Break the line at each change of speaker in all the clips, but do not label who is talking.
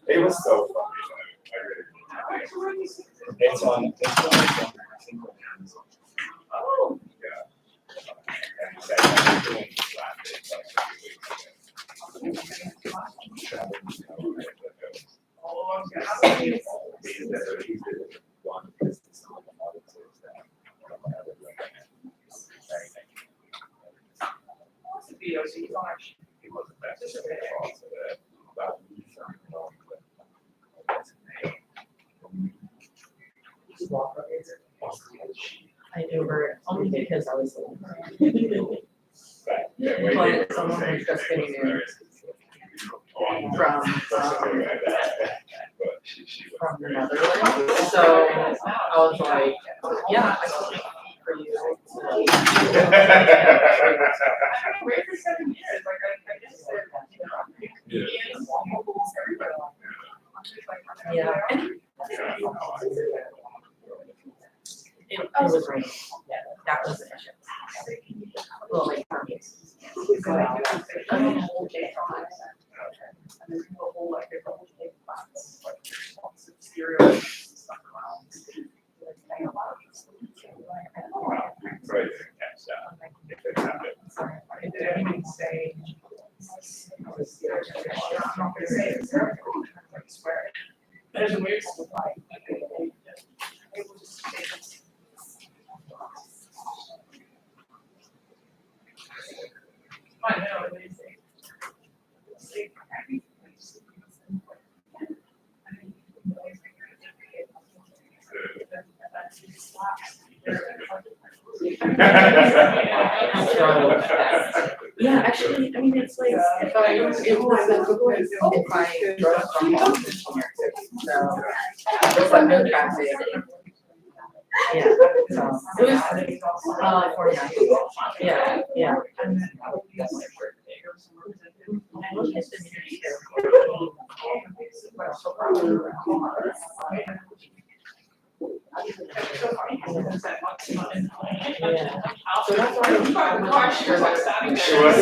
It was so funny. It's on. Oh. Yeah.
I knew her only because I was little. But someone was just getting married from the Netherlands. So I was like, yeah, I can compete for you.
Great for 7 years. Like I just said,
Yeah. It was raining. Yeah, that was the issue. Well, like for me.
There's a weird I know, amazing.
Yeah, actually, I mean, it's like, if I drove from Boston here, so there's like no traffic. Yeah, so it was 49. Yeah, yeah. So that's why I'm sure
She was.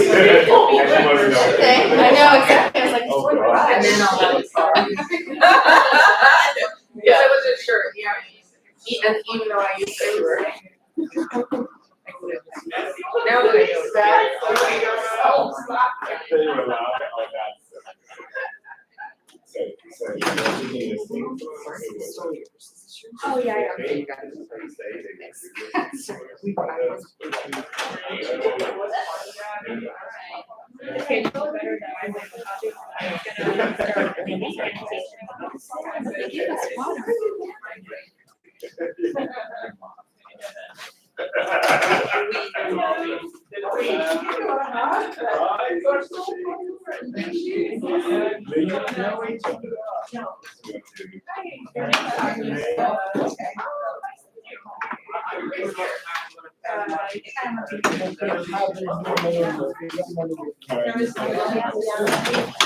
I know, exactly. I was like,
Oh,
what?
God.
and then I'll have it.
Yeah, I wasn't sure. Yeah. And even though I used to work. Now that I know that.
They were loud on that. So
Oh, yeah, yeah. Okay, you feel better than I was gonna start cleaning I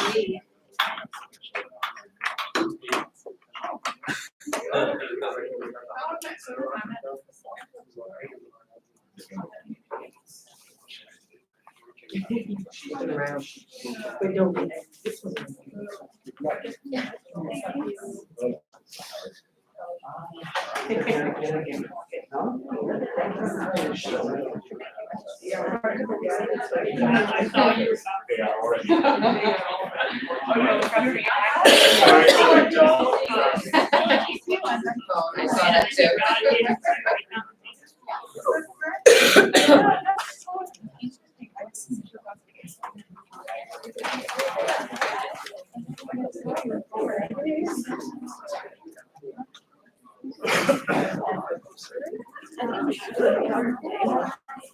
saw that too.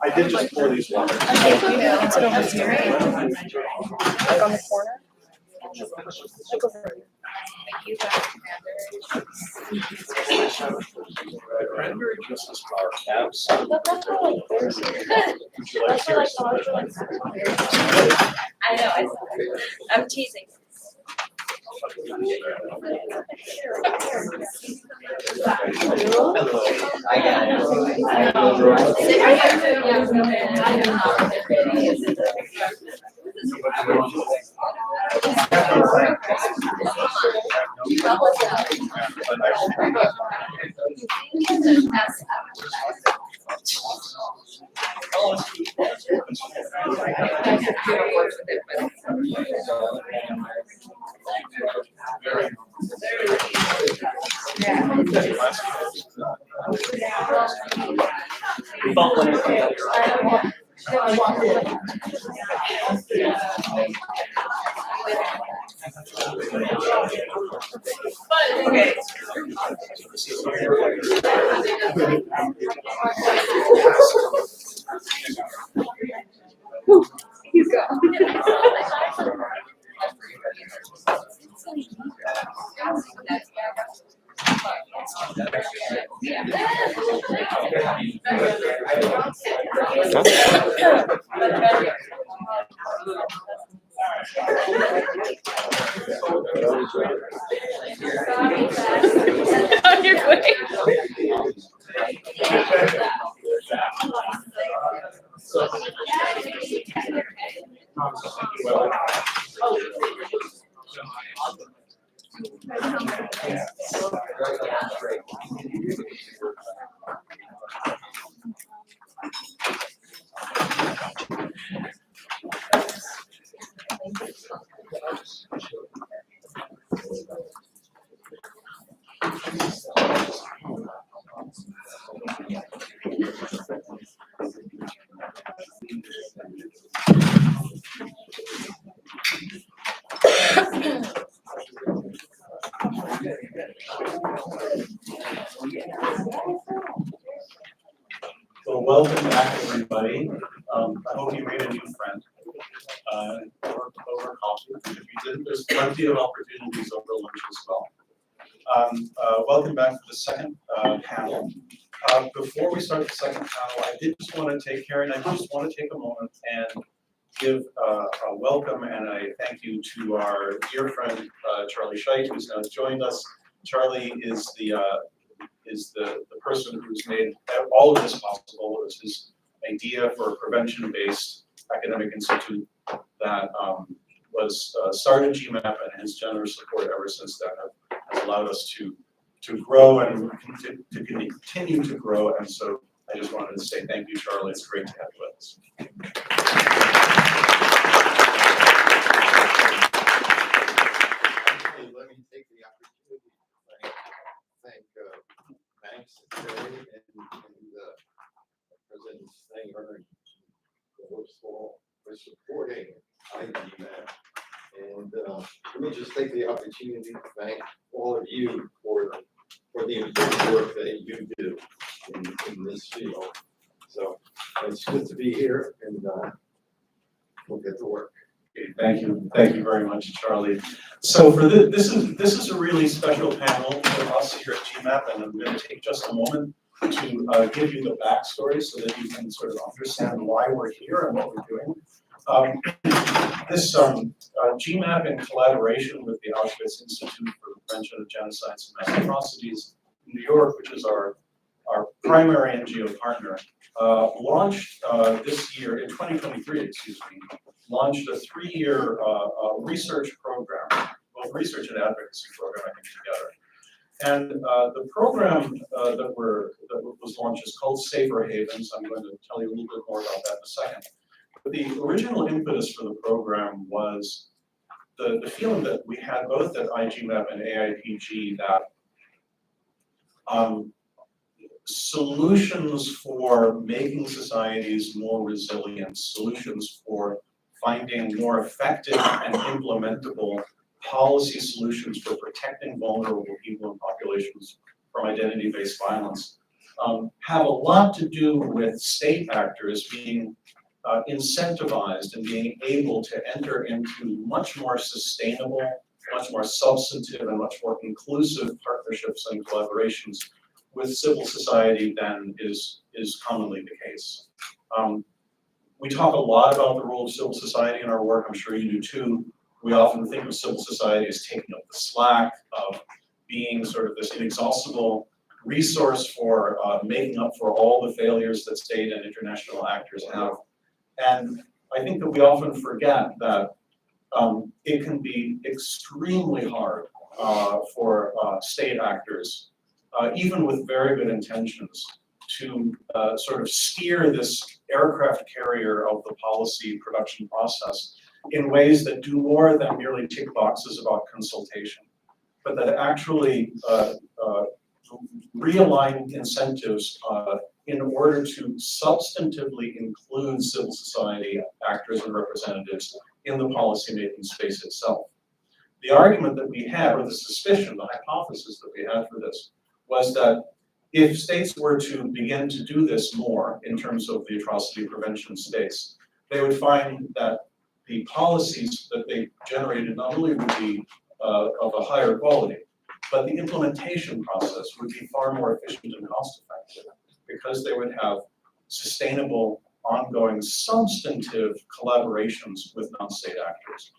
I did just pour these water.
Okay, it's over here. Like on the corner. Like over here.
Cranberry juice is flower caps.
That's what I thought. I know, I'm teasing.
I got
He's gone. On your way.
Well, welcome back, everybody. I hope you made a new friend over coffee. If you didn't, there's plenty of opportunities over lunch as well. Welcome back to the second panel. Before we start the second panel, I did just want to take Karen. I just want to take a moment and give a welcome and a thank you to our dear friend Charlie Scheidt, who's now joined us. Charlie is the person who's made all of this possible. It was his idea for a prevention-based academic institute that was started at GMAP, and his generous support ever since then has allowed us to grow and to continue to grow. And so I just wanted to say thank you, Charlie. It's great to have you with us.
Let me take the opportunity to thank Max and Terry and President Stenger and the host for supporting I-GMAP. And let me just take the opportunity to thank all of you for the important work that you do in this field. So it's good to be here, and we'll get to work.
Okay, thank you very much, Charlie. So for this is a really special panel for us here at GMAP, and I'm going to take just a moment to give you the backstory so that you can sort of understand why we're here and what we're doing. This GMAP, in collaboration with the Auschwitz Institute for the Prevention of Genocides and Mass Atrocities in New York, which is our primary NGO partner, launched this year in 2023, launched a 3-year research program, research and advocacy program, I think, together. And the program that was launched is called Safer Havens. I'm going to tell you a little bit more about that in a second. But the original impetus for the program was the feeling that we had both at I-GMAP and AIPG that solutions for making societies more resilient, solutions for finding more effective and implementable policy solutions for protecting vulnerable people and populations from identity-based violence have a lot to do with state actors being incentivized and being able to enter into much more sustainable much more substantive and much more inclusive partnerships and collaborations with civil society than is commonly the case. We talk a lot about the role of civil society in our work. I'm sure you do too. We often think of civil society as taking up the slack, of being sort of this inexhaustible resource for making up for all the failures that state and international actors have. And I think that we often forget that it can be extremely hard for state actors, even with very good intentions, to sort of steer this aircraft carrier of the policy production process in ways that do more than merely tick boxes about consultation, but that actually realign incentives in order to substantively include civil society actors and representatives in the policymaking space itself. The argument that we had, or the suspicion, the hypothesis that we had for this, was that if states were to begin to do this more in terms of the atrocity prevention space, they would find that the policies that they generated not only would be of a higher quality, but the implementation process would be far more efficient and cost effective because they would have sustainable, ongoing, substantive collaborations with non-state actors.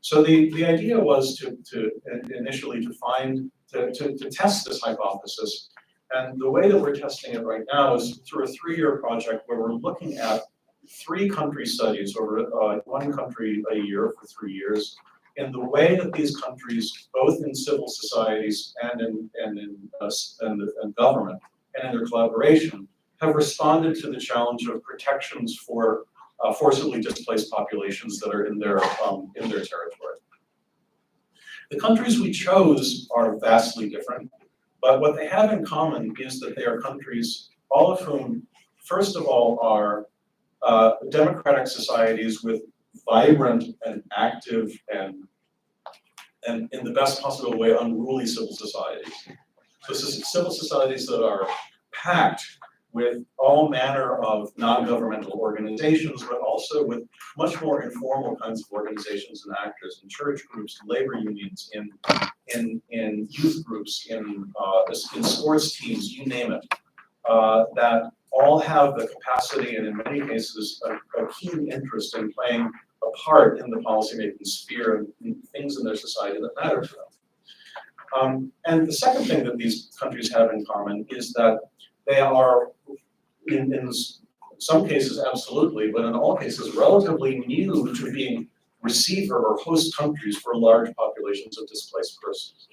So the idea was to initially to test this hypothesis. And the way that we're testing it right now is through a 3-year project where we're looking at 3 country studies over one country a year for 3 years, in the way that these countries, both in civil societies and in government and in their collaboration, have responded to the challenge of protections for forcibly displaced populations that are in their territory. The countries we chose are vastly different, but what they have in common is that they are countries, all of whom, first of all, are democratic societies with vibrant and active and in the best possible way, unruly civil societies. So this is civil societies that are packed with all manner of non-governmental organizations, but also with much more informal kinds of organizations and actors in church groups, in labor unions, in youth groups, in sports teams, you name it, that all have the capacity and in many cases a keen interest in playing a part in the policymaking sphere and things in their society that matter to them. And the second thing that these countries have in common is that they are, in some cases absolutely, but in all cases relatively new to being receiver or host countries for large populations of displaced persons.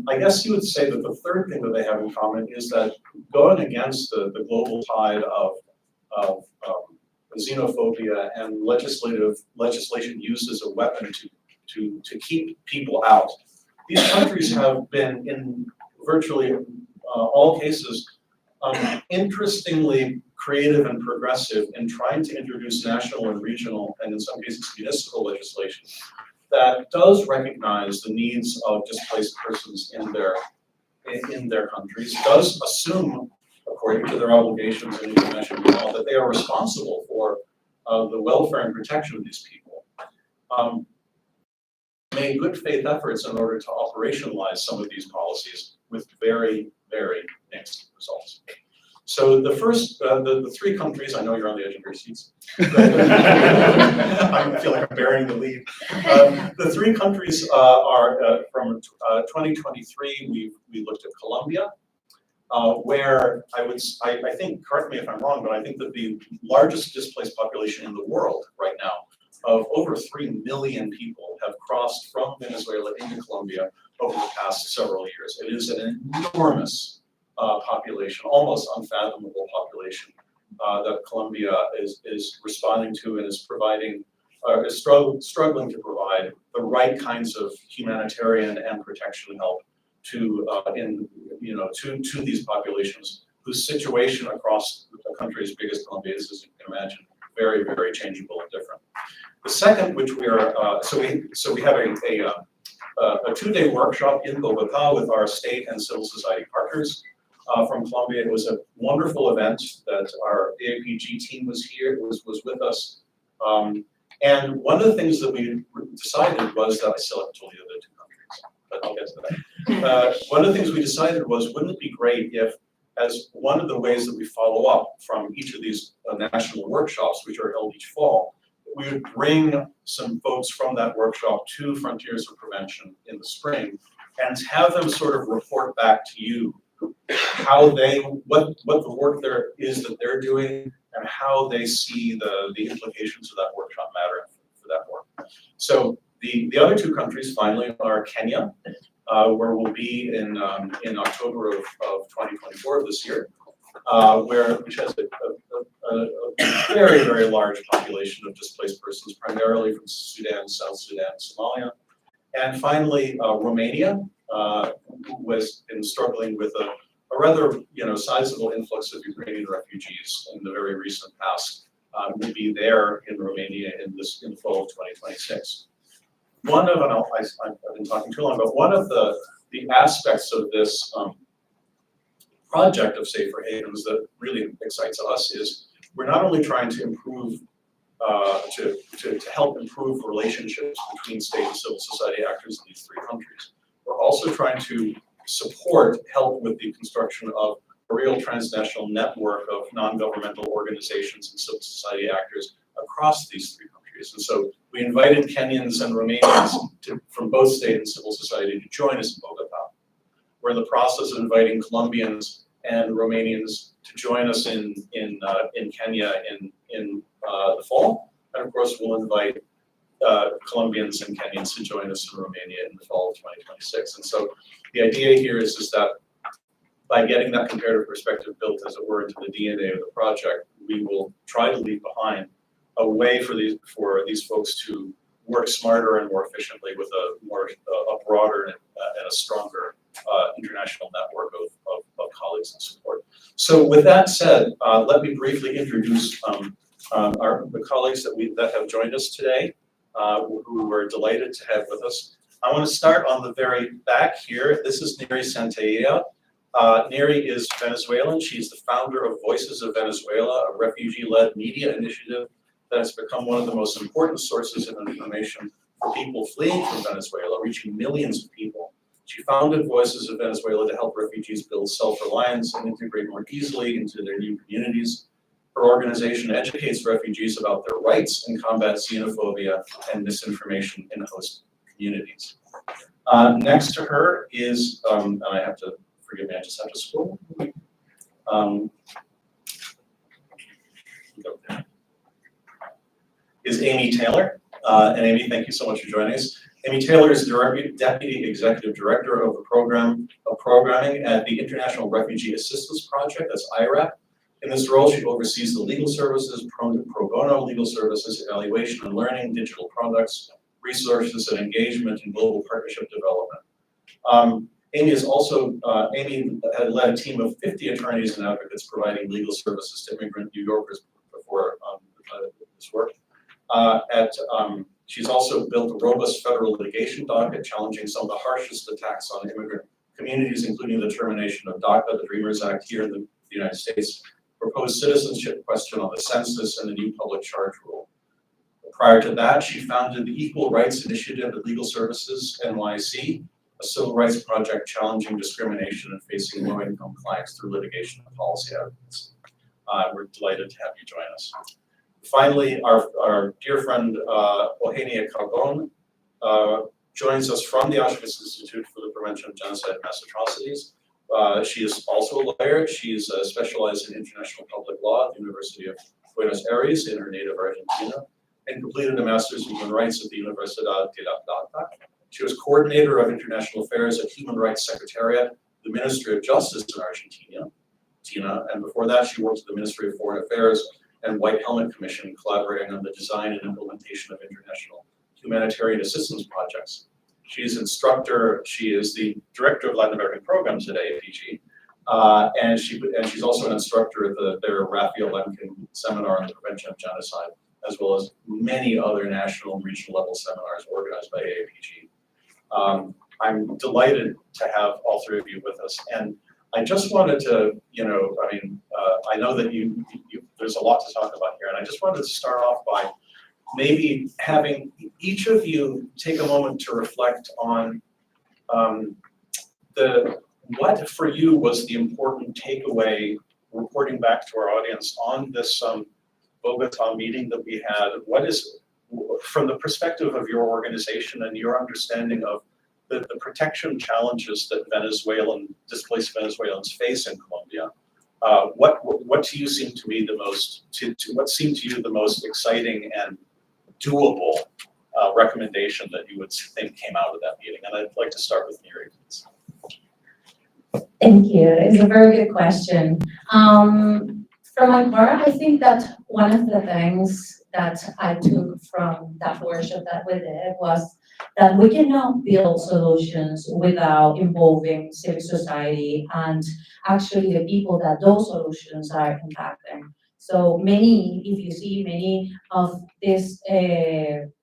I guess you would say that the third thing that they have in common is that going against the global tide of xenophobia and legislation used as a weapon to keep people out, these countries have been in virtually all cases interestingly creative and progressive in trying to introduce national and regional, and in some cases municipal legislation that does recognize the needs of displaced persons in their countries, does assume, according to their obligations in international law, that they are responsible for the welfare and protection of these people. Made good faith efforts in order to operationalize some of these policies with very, very mixed results. So the first, the 3 countries, I know you're on the edge of your seats. I feel like I'm bearing the lead. The 3 countries are from 2023. We looked at Colombia, where I think, correct me if I'm wrong, but I think that the largest displaced population in the world right now of over 3 million people have crossed from Venezuela into Colombia over the past several years. It is an enormous population, almost unfathomable population that Colombia is responding to and is providing, is struggling to provide the right kinds of humanitarian and protection help to to these populations whose situation across a country as big as Colombia is, as you can imagine, very, very changeable and different. The second, which we are, so we have a 2-day workshop in Bogota with our state and civil society partners from Colombia. It was a wonderful event that our AAPG team was here, was with us. And one of the things that we decided was that I still haven't told you the other two countries, but I'll get to that. One of the things we decided was, wouldn't it be great if, as one of the ways that we follow up from each of these national workshops, which are held each fall, we would bring some folks from that workshop to Frontiers of Prevention in the spring and have them sort of report back to you how they, what the work there is that they're doing and how they see the implications of that workshop matter for that work. So the other two countries finally are Kenya, where we'll be in October of 2024 this year, which has a very, very large population of displaced persons, primarily from Sudan, South Sudan, Somalia. And finally, Romania, who has been struggling with a rather, sizable influx of Ukrainian refugees in the very recent past. Will be there in Romania in the fall of 2026. One of, and I've been talking too long, but one of the aspects of this project of Safer Havens that really excites us is we're not only trying to improve, to help improve relationships between state and civil society actors in these three countries. We're also trying to help with the construction of a real transnational network of non-governmental organizations and civil society actors across these three countries. And so we invited Kenyans and Romanians from both state and civil society to join us in Bogota. We're in the process of inviting Colombians and Romanians to join us in Kenya in the fall. And of course, we'll invite Colombians and Kenyans to join us in Romania in the fall of 2026. And so the idea here is that by getting that comparative perspective built, as it were, into the DNA of the project, we will try to leave behind a way for these folks to work smarter and more efficiently with a broader and a stronger international network of colleagues and support. So with that said, let me briefly introduce the colleagues that have joined us today, who we're delighted to have with us. I want to start on the very back here. This is Nadia Santaella. Neri is Venezuelan. She's the founder of Voices of Venezuela, a refugee-led media initiative that has become one of the most important sources of information for people fleeing from Venezuela, reaching millions of people. She founded Voices of Venezuela to help refugees build self-reliance and integrate more easily into their new communities. Her organization educates refugees about their rights and combats xenophobia and misinformation in host communities. Next to her is, and I have to, forgive me, I just have to scroll. Is Amy Taylor. And Amy, thank you so much for joining us. Amy Taylor is the Deputy Executive Director of the Programming at the International Refugee Assistance Project, that's I-GMAP. In this role, she oversees the legal services, pro bono legal services, evaluation and learning, digital products, resources and engagement, and global partnership development. Amy had led a team of 50 attorneys and advocates providing legal services to immigrant New Yorkers before this work. She's also built a robust federal litigation docket challenging some of the harshest attacks on immigrant communities, including the termination of DACA, the Dreamers Act here in the United States, proposed citizenship question on the census, and the new public charge rule. Prior to that, she founded the Equal Rights Initiative at Legal Services NYC, a civil rights project challenging discrimination and facing low-income clients through litigation and policy advocacy. We're delighted to have you join us. Finally, our dear friend Eugenia Carbone joins us from the Auschwitz Institute for the Prevention of Genocide and Mass Atrocities. She is also a lawyer. She's specialized in international public law at the University of Buenos Aires in her native Argentina, and completed a master's in human rights at the Universidad de La Plata. She was coordinator of international affairs at Human Rights Secretariat, the Ministry of Justice in Argentina, and before that she worked at the Ministry of Foreign Affairs and White Helmet Commission, collaborating on the design and implementation of international humanitarian assistance projects. She's instructor. She is the director of Latin American programs at AAPG, and she's also an instructor at their Raphael Lemkin seminar on the prevention of genocide, as well as many other national and regional level seminars organized by AAPG. I'm delighted to have all three of you with us, and I just wanted to, I know that there's a lot to talk about here, and I just wanted to start off by maybe having each of you take a moment to reflect on what for you was the important takeaway, reporting back to our audience on this Bogota meeting that we had. What is, from the perspective of your organization and your understanding of the protection challenges that displaced Venezuelans face in Colombia, what to you seemed to be the most, what seemed to you the most exciting and doable recommendation that you would think came out of that meeting? And I'd like to start with Nadia, please.
Thank you. It's a very good question. From my part, I think that one of the things that I took from that workshop that we did was that we cannot build solutions without involving civil society and actually the people that those solutions are impacting. So many, if you see many of these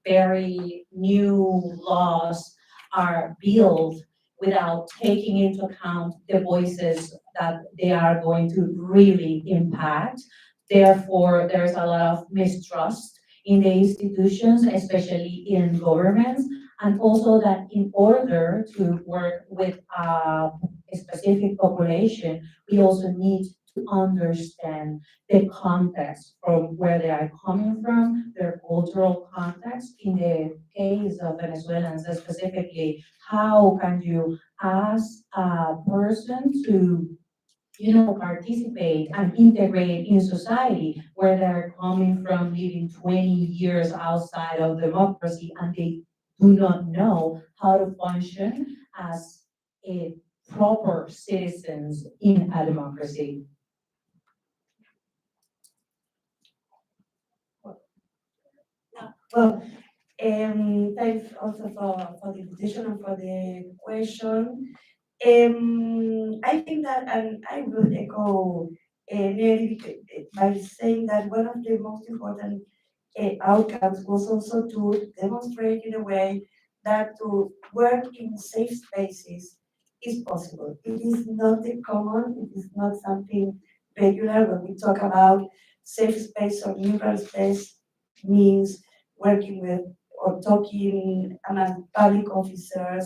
very new laws are built without taking into account the voices that they are going to really impact. Therefore, there's a lot of mistrust in the institutions, especially in governments, and also that in order to work with a specific population, we also need to understand the context from where they are coming from, their cultural context. In the case of Venezuelans specifically, how can you ask a person to participate and integrate in society where they're coming from, living 20 years outside of democracy, and they do not know how to function as a proper citizens in a democracy.
Well, thanks also for the invitation and for the question. I think that, and I will echo Nelly by saying that one of the most important outcomes was also to demonstrate in a way that to work in safe spaces is possible. It is not the common, it is not something regular. When we talk about safe space or neutral space, means working with or talking among public officers,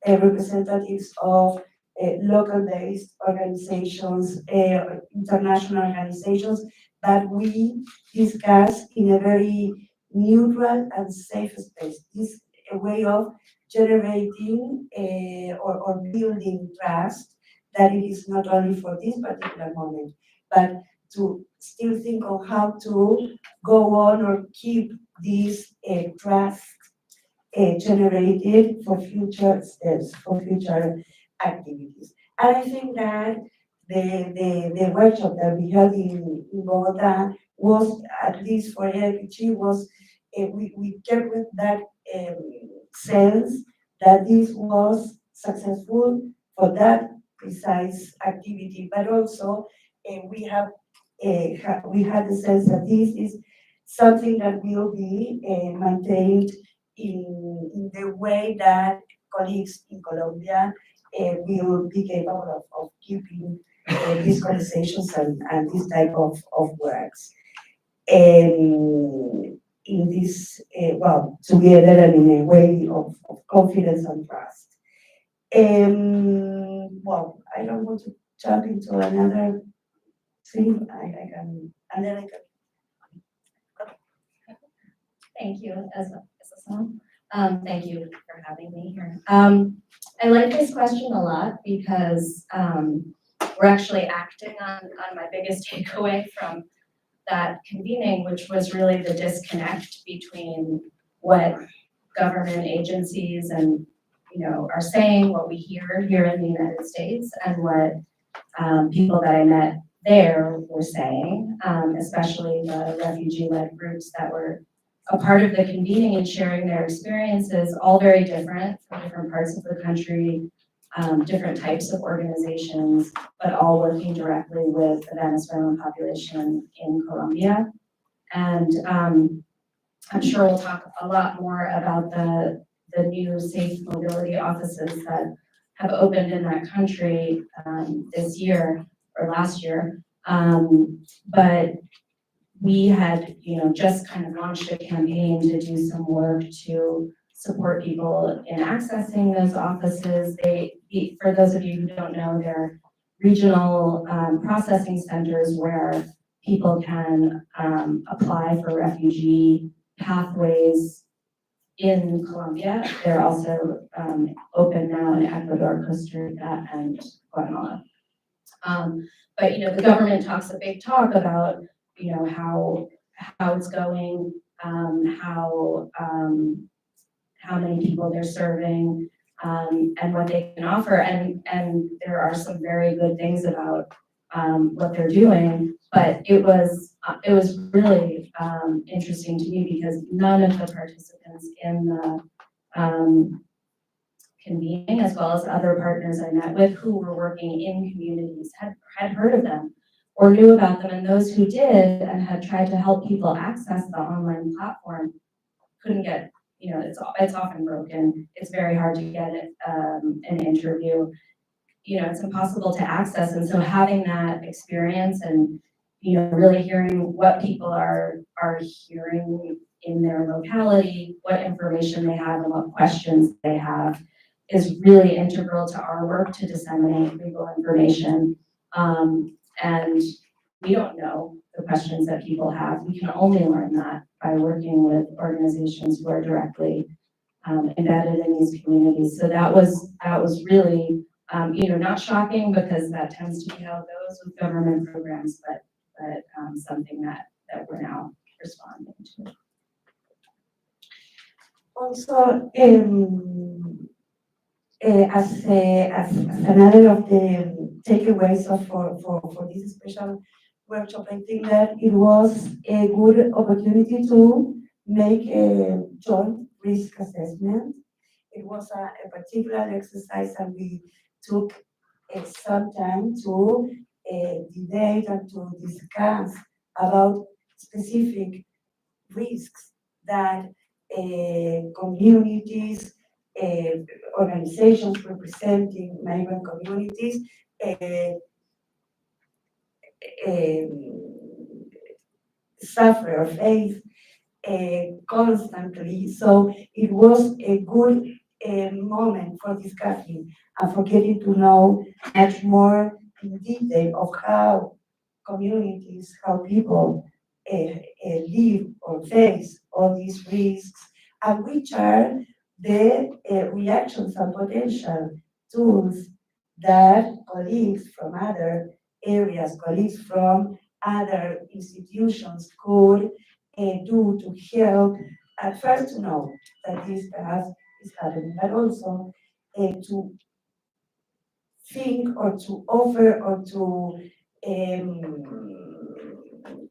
representatives of local-based organizations, international organizations, that we discuss in a very neutral and safe space. This is a way of generating or building trust, that it is not only for this particular moment, but to still think of how to go on or keep this trust generated for future steps, for future activities. And I think that the workshop that we held in Bogota was, at least for LPG, was we kept with that sense that this was successful for that precise activity, but also we had the sense that this is something that will be maintained in the way that colleagues in Colombia will be capable of keeping these conversations and this type of works. In this, together and in a way of confidence and trust. Well, I don't want to jump into another thing. I can, and then I can.
Thank you. Thank you for having me here. I like this question a lot because we're actually acting on my biggest takeaway from that convening, which was really the disconnect between what government agencies and are saying, what we hear here in the United States, and what people that I met there were saying, especially the refugee-led groups that were a part of the convening and sharing their experiences, all very different from different parts of the country, different types of organizations, but all working directly with the Venezuelan population in Colombia. And I'm sure we'll talk a lot more about the new safe mobility offices that have opened in that country this year or last year. But we had, just kind of launched a campaign to do some work to support people in accessing those offices. For those of you who don't know, they're regional processing centers where people can apply for refugee pathways in Colombia. They're also open now in Ecuador, Costa Rica, and Guatemala. But the government talks a big talk about how it's going, how many people they're serving, and what they can offer. And there are some very good things about what they're doing. But it was really interesting to me because none of the participants in the convening, as well as other partners I met with who were working in communities, had heard of them or knew about them. And those who did and had tried to help people access the online platform couldn't get, it's often broken. It's very hard to get an interview. It's impossible to access. And so having that experience and, really hearing what people are hearing in their locality, what information they have and what questions they have is really integral to our work to disseminate legal information. And we don't know the questions that people have. We can only learn that by working with organizations who are directly embedded in these communities. So that was really, not shocking because that tends to be how it goes with government programs, but something that we're now responding to.
Also, as another of the takeaways for this special workshop, I think that it was a good opportunity to make a joint risk assessment. It was a particular exercise, and we took some time to debate and to discuss about specific risks that communities, organizations representing migrant communities suffer or face constantly. So it was a good moment for discussing and for getting to know much more in detail of how communities, how people live or face all these risks, and which are the reactions and potential tools that colleagues from other areas, colleagues from other institutions could do to help at first to know that this perhaps is happening, but also to think or to offer or to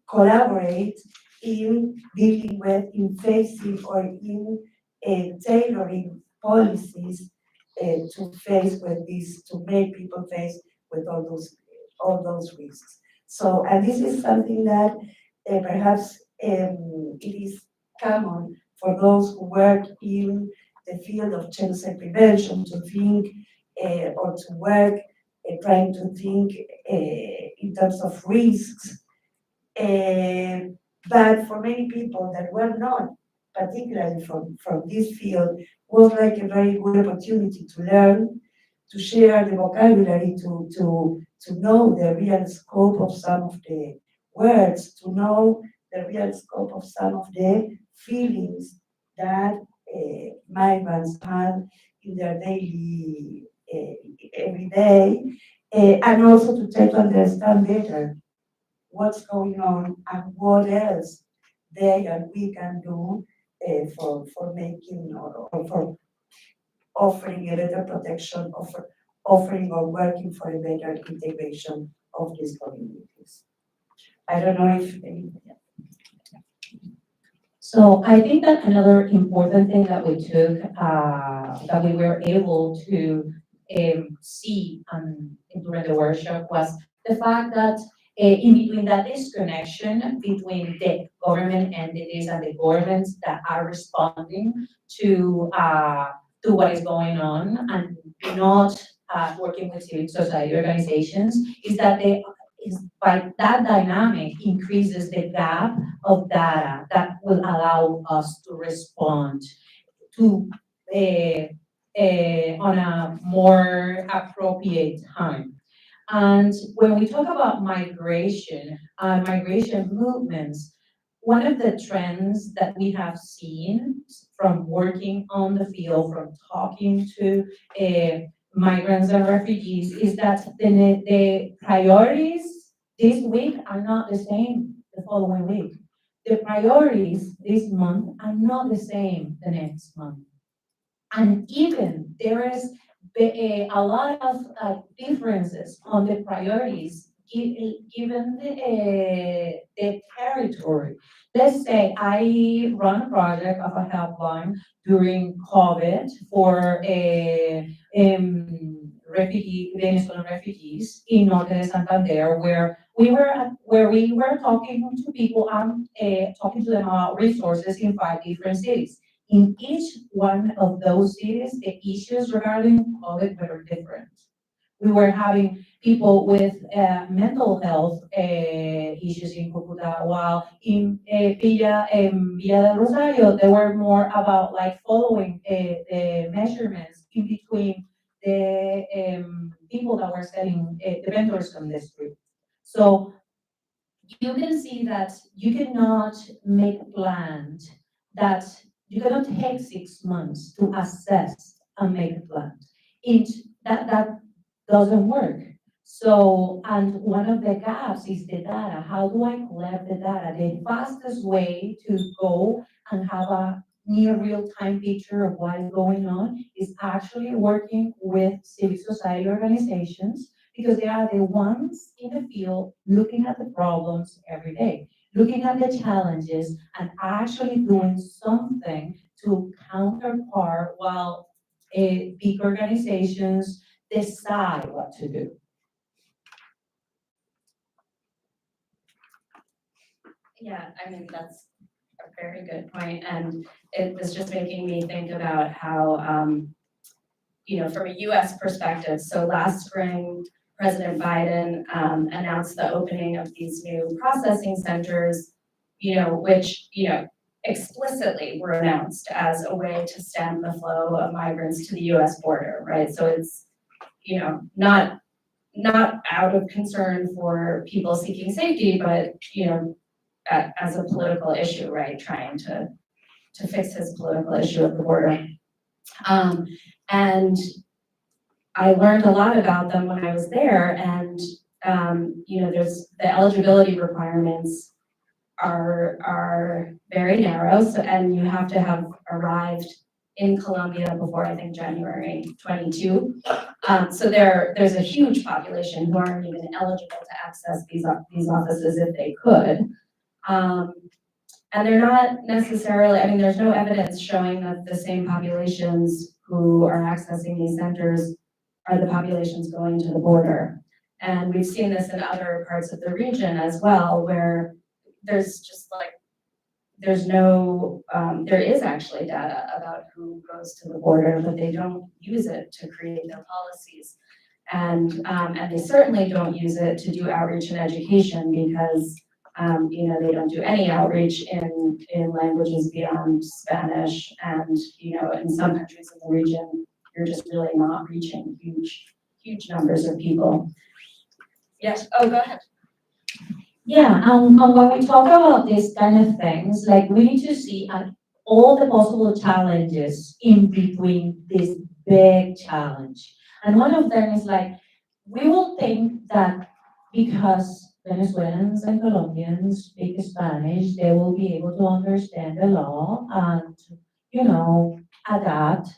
collaborate in dealing with, in facing or in tailoring policies to face with this, to make people face with all those risks. So, and this is something that perhaps it is common for those who work in the field of genocide prevention to think or to work trying to think in terms of risks. But for many people that were not particularly from this field, was like a very good opportunity to learn, to share the vocabulary, to know the real scope of some of the words, to know the real scope of some of the feelings that migrants have in their daily, every day, and also to try to understand better what's going on and what else they and we can do for making or for offering a better protection, offering or working for a better integration of these communities. I don't know if
So I think that another important thing that we took, that we were able to see during the workshop was the fact that in between that disconnection between the government entities and the governments that are responding to what is going on and not working with civil society organizations, is that is by that dynamic increases the gap of data that will allow us to respond to on a more appropriate time. And when we talk about migration, migration movements, one of the trends that we have seen from working on the field, from talking to migrants and refugees, is that the priorities this week are not the same the following week. The priorities this month are not the same the next month. And even there is a lot of differences on the priorities given the territory. Let's say I run a project of a helpline during COVID for Venezuelan refugees in Norte de Santander, where we were talking to people and talking to them about resources in 5 different cities. In each one of those cities, the issues regarding COVID were different. We were having people with mental health issues in Cucuta, while in Villa del Rosario, they were more about like following the measurements in between the people that were selling the vendors on the street. So you can see that you cannot make plans that you cannot take 6 months to assess and make a plan. That doesn't work. So, and one of the gaps is the data. How do I collect the data? The fastest way to go and have a near real-time picture of what is going on is actually working with civil society organizations, because they are the ones in the field looking at the problems every day, looking at the challenges and actually doing something to counterpart while big organizations decide what to do.
Yeah, I mean, that's a very good point, and it was just making me think about how, from a US perspective, so last spring, President Biden announced the opening of these new processing centers, which, explicitly were announced as a way to stem the flow of migrants to the US border, right? So it's, not out of concern for people seeking safety, but, as a political issue, right? Trying to fix his political issue of the border. And I learned a lot about them when I was there, and there's the eligibility requirements are very narrow, and you have to have arrived in Colombia before, I think, January 22. So there's a huge population who aren't even eligible to access these offices if they could. And they're not necessarily, I mean, there's no evidence showing that the same populations who are accessing these centers are the populations going to the border. And we've seen this in other parts of the region as well, where there's just like, there is actually data about who goes to the border, but they don't use it to create their policies. And they certainly don't use it to do outreach and education, because they don't do any outreach in languages beyond Spanish, and in some countries in the region, you're just really not reaching huge numbers of people. Yes, oh, go ahead.
Yeah, and when we talk about these kind of things, like we need to see all the possible challenges in between this big challenge. And one of them is like, we will think that because Venezuelans and Colombians speak Spanish, they will be able to understand the law and, adapt.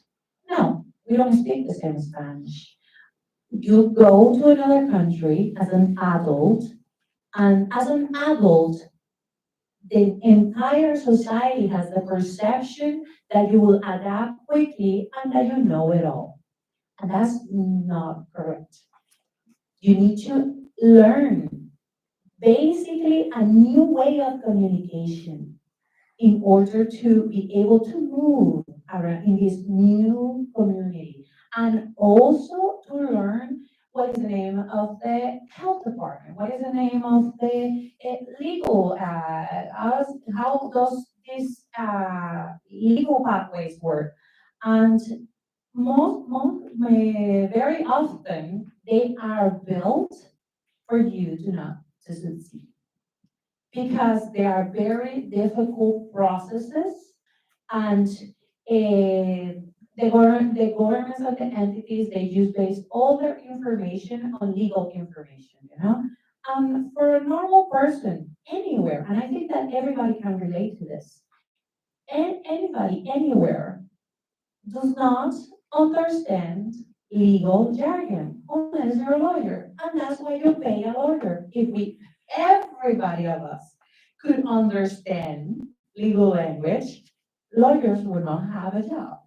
No, we don't speak the same Spanish. You go to another country as an adult, and as an adult, the entire society has the perception that you will adapt quickly and that you know it all. And that's not correct. You need to learn basically a new way of communication in order to be able to move around in this new community, and also to learn what is the name of the health department? What is the name of the legal, how does this legal pathways work? And very often, they are built for you to not to succeed. Because they are very difficult processes and the governments of the entities, they use base all their information on legal information, you know? For a normal person, anywhere, and I think that everybody can relate to this, and anybody, anywhere, does not understand legal jargon unless you're a lawyer. And that's why you pay a lawyer. If everybody of us could understand legal language, lawyers would not have a job.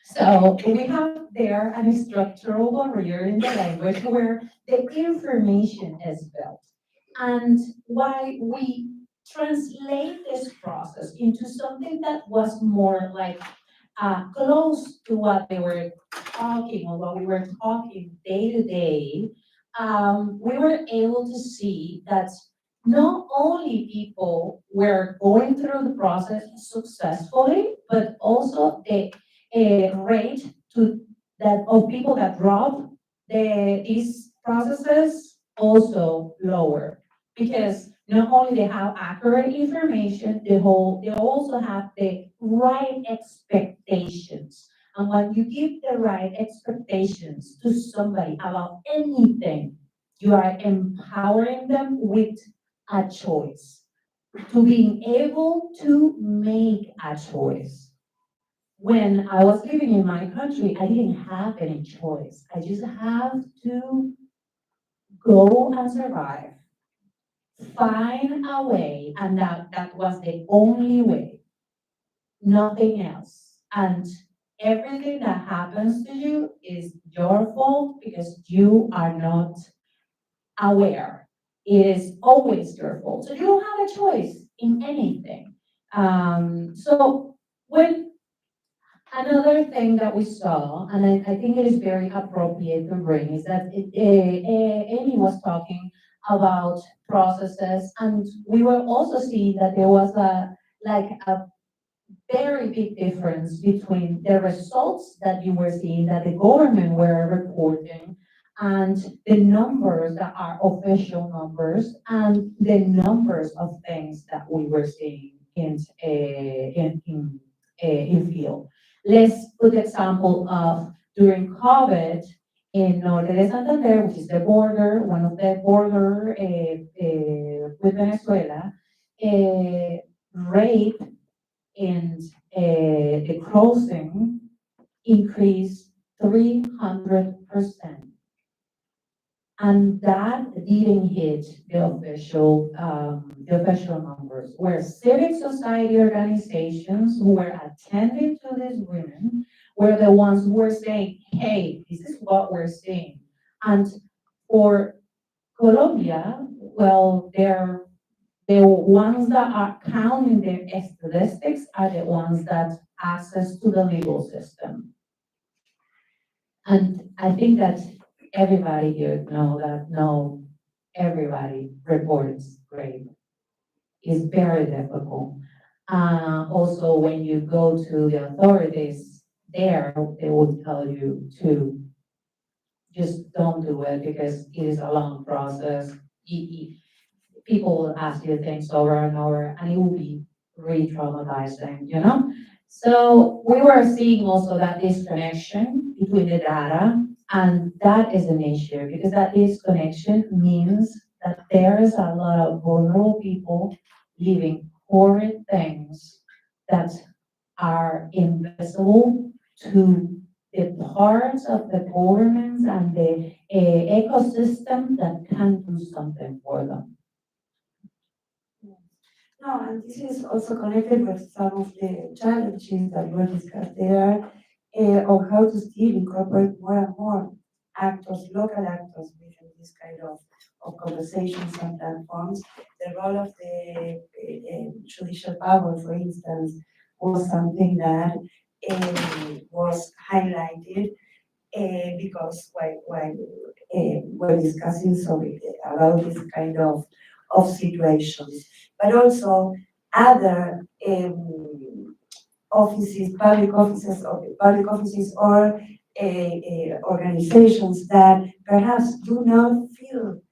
So we have there a structural barrier in the language where the information is built. And why we translate this process into something that was more like close to what they were talking or what we were talking day to day, we were able to see that not only people were going through the process successfully, but also the rate of people that drop these processes also lower. Because not only they have accurate information, they also have the right expectations. And when you give the right expectations to somebody about anything, you are empowering them with a choice, to being able to make a choice. When I was living in my country, I didn't have any choice. I just have to go and survive, find a way, and that was the only way, nothing else. And everything that happens to you is your fault because you are not aware. It is always your fault. So you don't have a choice in anything. So when another thing that we saw, and I think it is very appropriate to bring, is that Amy was talking about processes, and we were also seeing that there was a very big difference between the results that you were seeing, that the government were reporting, and the numbers that are official numbers, and the numbers of things that we were seeing in field. Let's put example of during COVID in Norte de Santander, which is the border, one of the border with Venezuela, rape and the crossing increased 300%. And that didn't hit the official numbers, where civic society organizations who were attending to these women were the ones who were saying, hey, this is what we're seeing. And for Colombia, well, the ones that are counting the statistics are the ones that access to the legal system. And I think that everybody here know everybody reports rape. It's very difficult. Also, when you go to the authorities there, they will tell you to just don't do it because it is a long process. People will ask you things over and over, and it will be re-traumatizing, you know? So we were seeing also that disconnection between the data, and that is an issue because that disconnection means that there is a lot of vulnerable people living horrid things that are invisible to the parts of the governments and the ecosystem that can do something for them.
No, and this is also connected with some of the challenges that were discussed there, of how to still incorporate more and more actors, local actors within this kind of conversations and platforms. The role of the judicial power, for instance, was something that was highlighted. because while we're discussing about this kind of situations, but also other offices, public offices or organizations that perhaps do not feel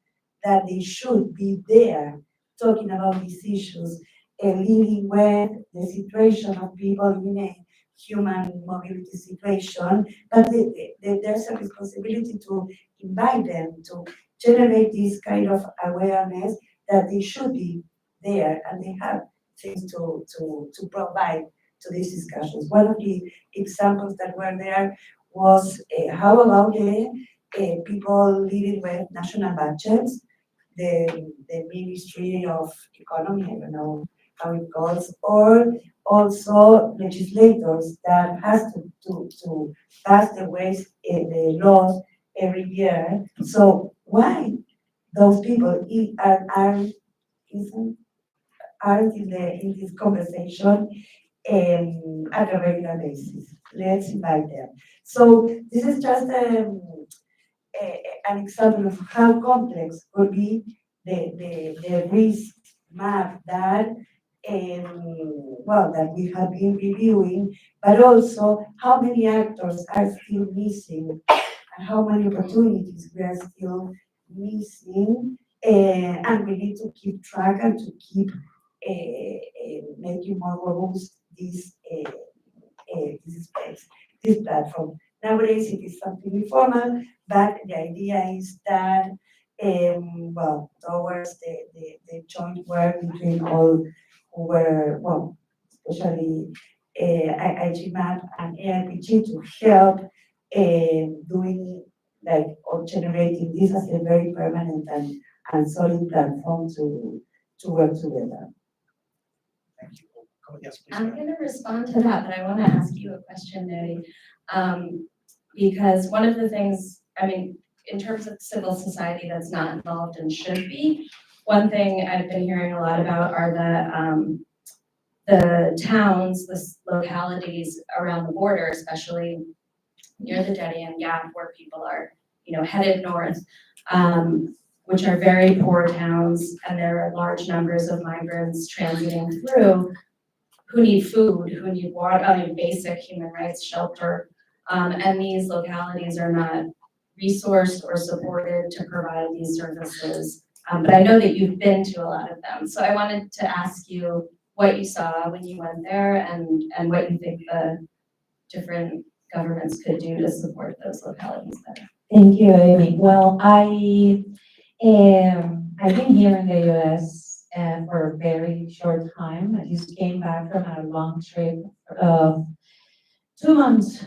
that they should be there talking about these issues and living with the situation of people in a human mobility situation, but there's a responsibility to invite them to generate this kind of awareness that they should be there and they have things to provide to these discussions. One of the examples that were there was how about the people living with national budgets, the Ministry of Economy, I don't know how it goes, or also legislators that has to pass the laws every year. So why those people aren't in this conversation at a regular basis? Let's invite them. So this is just an example of how complex could be the risk map that that we have been reviewing, but also how many actors are still missing and how many opportunities we are still missing, and we need to keep track and to keep making more robust this space, this platform. Nowadays it is something informal, but the idea is that towards the joint work between all who were, especially I-GMAP and AIPG to help doing or generating this as a very permanent and solid platform to work together.
Thank you. Oh, yes, please.
I'm going to respond to that, but I want to ask you a question, Nadia. Because one of the things, I mean, in terms of civil society that's not involved and should be, one thing I've been hearing a lot about are the towns, the localities around the border, especially near the Nadia Gap, where people are, headed north, which are very poor towns, and there are large numbers of migrants transiting through who need food, who need water, basic human rights, shelter, and these localities are not resourced or supported to provide these services. But I know that you've been to a lot of them, so I wanted to ask you what you saw when you went there and what you think the different governments could do to support those localities better.
Thank you, Amy. Well, I've been here in the US for a very short time. I just came back from a long trip of 2 months,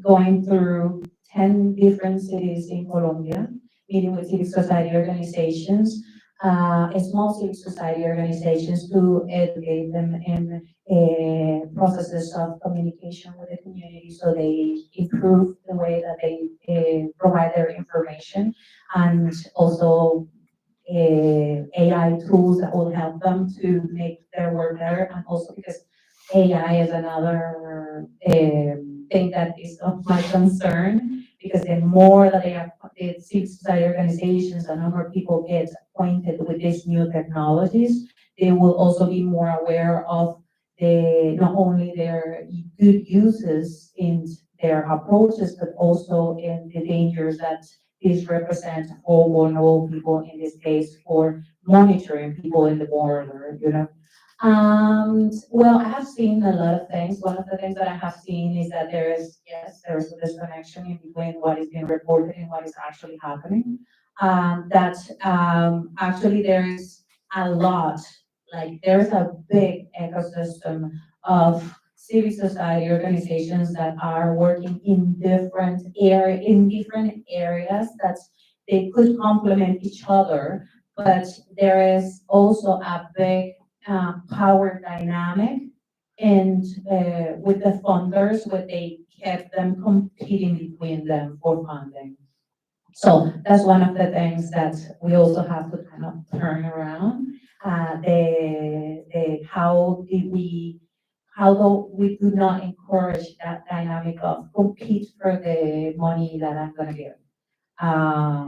going through 10 different cities in Colombia, meeting with civic society organizations, small civic society organizations to educate them in processes of communication with the community so they improve the way that they provide their information, and also AI tools that will help them to make their work better, and also because AI is another thing that is of my concern, because the more that the civil society organizations and number of people get acquainted with these new technologies, they will also be more aware of not only their good uses in their approaches, but also in the dangers that these represent for vulnerable people, in this case, for monitoring people in the border, Well, I have seen a lot of things. One of the things that I have seen is that there is a disconnection in between what is being reported and what is actually happening. Actually there is a lot, there's a big ecosystem of civil society organizations that are working in different areas that they could complement each other, but there is also a big power dynamic, and with the funders, where they kept them competing between them for funding. So that's one of the things that we also have to kind of turn around. How although we do not encourage that dynamic of compete for the money that I'm gonna give.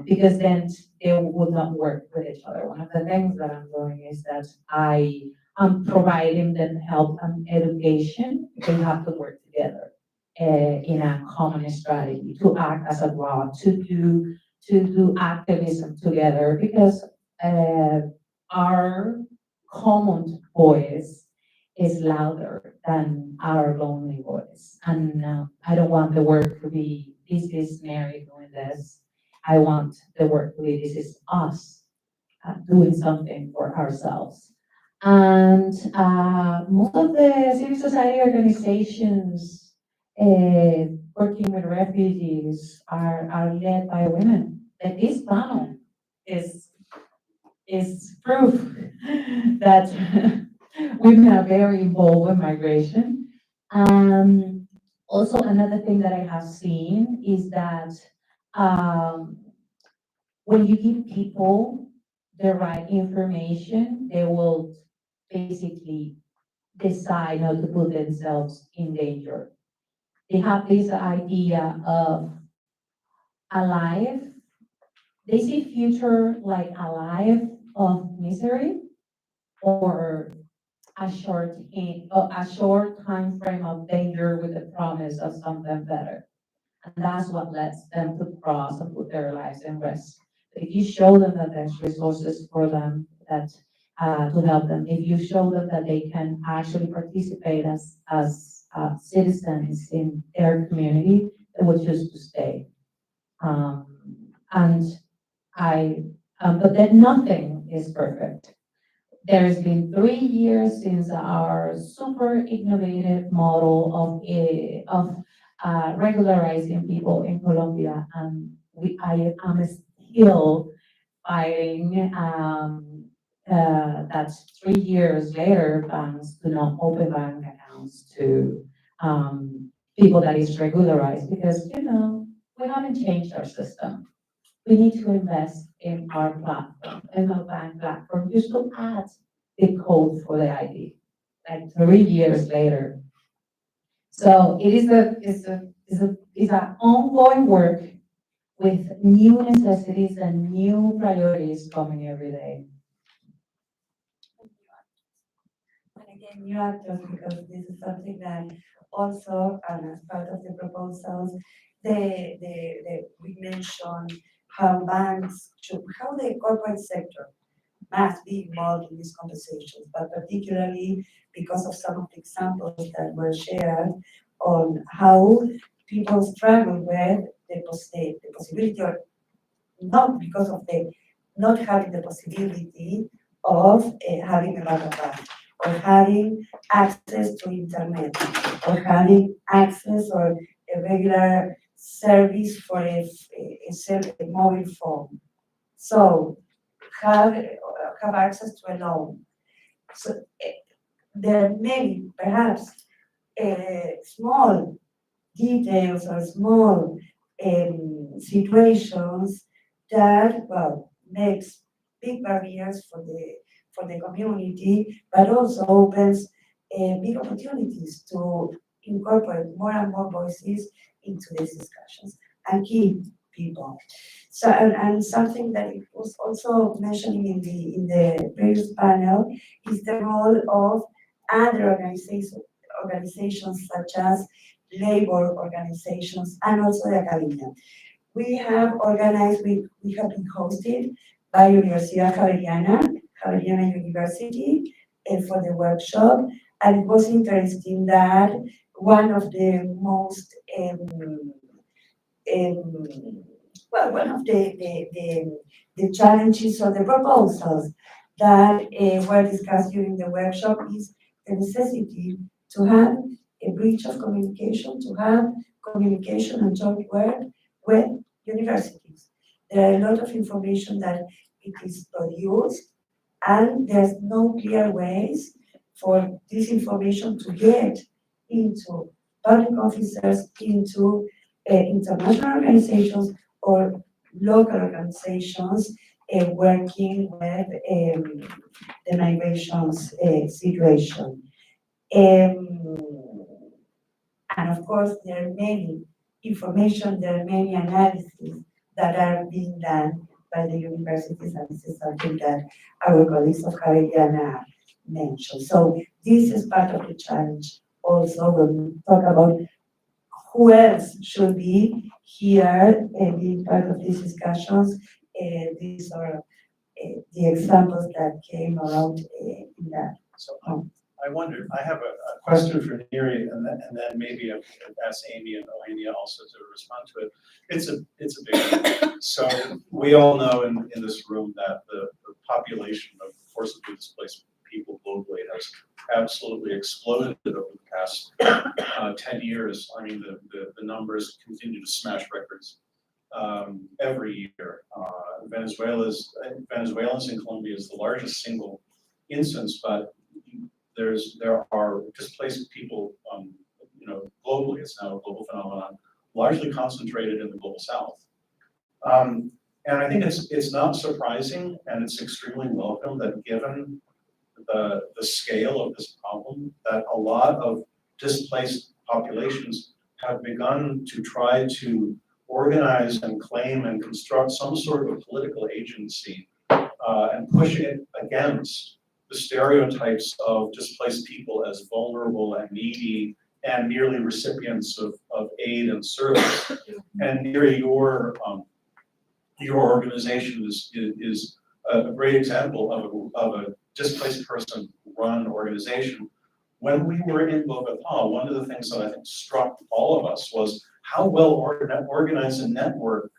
Because then they would not work with each other. One of the things that I'm doing is that I am providing them help and education. They have to work together in a common strategy to act as a block, to do activism together because our common voice is louder than our lonely voice. And I don't want the work to be, this is Mary doing this. I want the work to be, this is us doing something for ourselves. And most of the civil society organizations working with refugees are led by women. Like this panel is proof that women are very involved in migration. Also, another thing that I have seen is that when you give people the right information, they will basically decide not to put themselves in danger. They have this idea of a life, they see future like a life of misery or a short time frame of danger with the promise of something better. And that's what lets them to cross and put their lives in risk. But if you show them that there's resources for them that to help them, if you show them that they can actually participate as citizens in their community, they will choose to stay. And but then nothing is perfect. There's been 3 years since our super innovative model of regularizing people in Colombia, and I am still fighting that 3 years later, banks do not open bank accounts to people that is regularized because, we haven't changed our system. We need to invest in our platform, in our bank platform, just to add the code for the ID, like 3 years later. So it is an ongoing work with new necessities and new priorities coming every day.
And again, new actors, because this is something that also, and as part of the proposals, we mentioned how how the corporate sector must be involved in these conversations, but particularly because of some of the examples that were shared on how people struggle with the possibility, or not because of the not having the possibility of having a bank, or having access to internet, or having access or a regular service for a mobile phone. So have access to a loan. So there are many, perhaps, small details or small situations that, well, makes big barriers for the community, but also opens big opportunities to incorporate more and more voices into these discussions and keep people. So, and something that it was also mentioning in the previous panel is the role of other organizations such as labor organizations and also the academia. We have organized, we have been hosted by Universidad Javeriana University for the workshop, and it was interesting that one of the most one of the challenges or the proposals that were discussed during the workshop is the necessity to have a breach of communication, to have communication and joint work with universities. There are a lot of information that it is produced, and there's no clear ways for this information to get into public officers, into international organizations or local organizations working with the migrations situation. And of course, there are many information, there are many analyses that are being done by the universities, and this is something that our colleagues of Caribbean mentioned. So this is part of the challenge also when we talk about who else should be here and be part of these discussions. These are the examples that came around in that.
So I wondered, I have a question for Neri, and then maybe I'll ask Amy and Elenia also to respond to it. It's a big one. So we all know in this room that the population of forcibly displaced people globally has absolutely exploded over the past 10 years. I mean, the numbers continue to smash records every year. Venezuelans in Colombia is the largest single instance, but there are displaced people, globally. It's now a global phenomenon, largely concentrated in the global South. And I think it's not surprising, and it's extremely welcome that given the scale of this problem, that a lot of displaced populations have begun to try to organize and claim and construct some sort of political agency and push it against the stereotypes of displaced people as vulnerable and needy and merely recipients of aid and service. And Neri, your organization is a great example of a displaced person run organization. When we were in Bogota, one of the things that I think struck all of us was how well organized and networked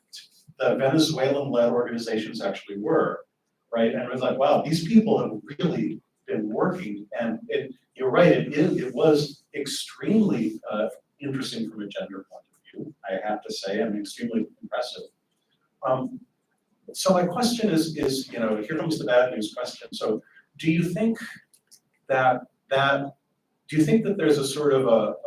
the Venezuelan-led organizations actually were, right? And it was like, wow, these people have really been working. And you're right, it was extremely interesting from a gender point of view, I have to say. I mean, extremely impressive. So my question is, here comes the bad news question. So do you think that there's a sort of a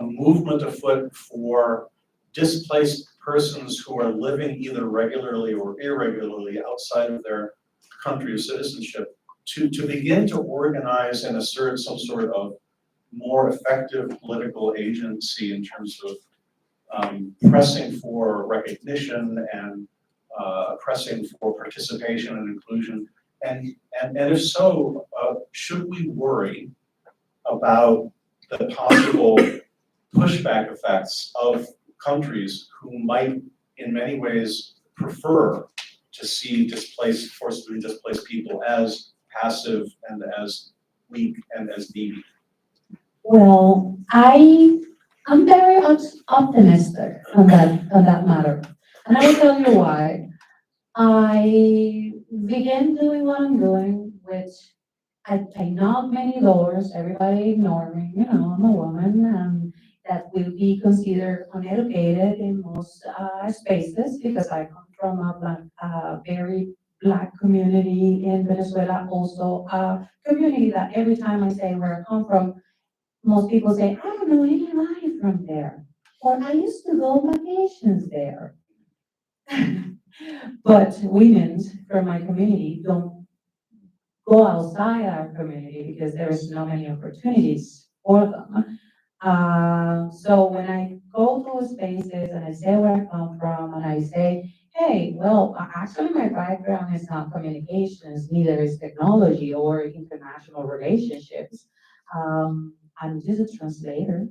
movement afoot for displaced persons who are living either regularly or irregularly outside of their country of citizenship to begin to organize and assert some sort of more effective political agency in terms of pressing for recognition and pressing for participation and inclusion? And if so, should we worry about the possible pushback effects of countries who might, in many ways, prefer to see forcibly displaced people as passive and as weak and as needy?
Well, I'm very optimistic on that matter, and I will tell you why. I began doing what I'm doing, which I knock many doors, everybody ignore me, I'm a woman, and that will be considered uneducated in most spaces because I come from a very Black community in Venezuela, also a community that every time I say where I come from, most people say, I don't know anybody from there, or I used to go on vacations there. But women from my community don't go outside our community because there is no many opportunities for them. So when I go to spaces and I say where I come from and I say, hey, well, actually my background is not communications, neither is technology or international relationships. I'm just a translator.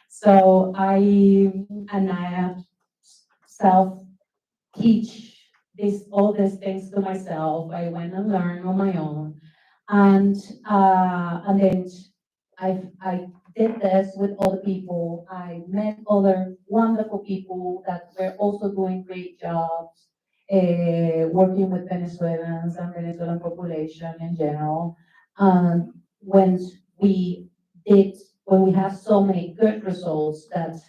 So I have self-teach all these things to myself. I went and learned on my own. And then I did this with other people. I met other wonderful people that were also doing great jobs, working with Venezuelans and Venezuelan population in general. And when we have so many good results that